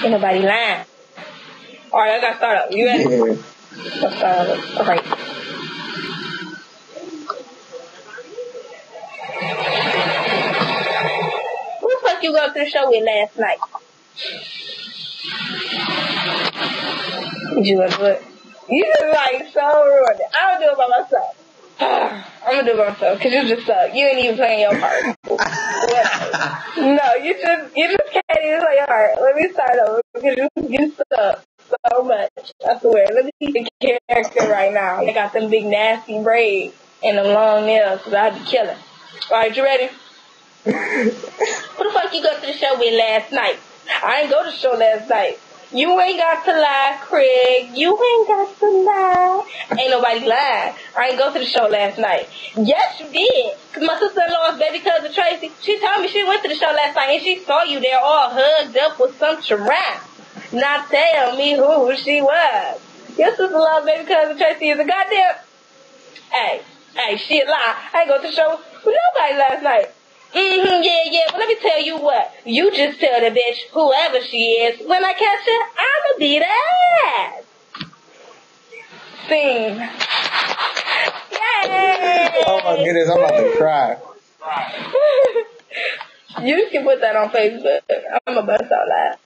Ain't nobody lying. Alright, I gotta start up. You ready? Yeah. Let's start up. Okay. Who the fuck you go to the show with last night? You was what? You just like so rude. I don't do it by myself. I'm gonna do it by myself because you just suck. You ain't even playing your part. No, you just can't even play your part. Let me start over because you suck so much. I swear. Let me see the character right now. They got them big nasty braids and them long nails because I had to kill him. Alright, you ready? Who the fuck you go to the show with last night? I ain't go to the show last night. You ain't got to lie, Craig. You ain't got to lie. Ain't nobody lying. I ain't go to the show last night. Yes, you did. Because my sister-in-law's baby cousin Tracy, she told me she went to the show last night and she saw you there all hugged up with some giraffe. Not tell me who she was. Your sister-in-law's baby cousin Tracy is a goddamn... Hey, she a lie. I ain't go to the show with nobody last night. Yeah, but let me tell you what. You just tell the bitch, whoever she is, when I catch her, I'ma beat her ass. Scene. Yay! Oh my goodness, I'm about to cry. You can put that on Facebook. I'm a bust out laugh.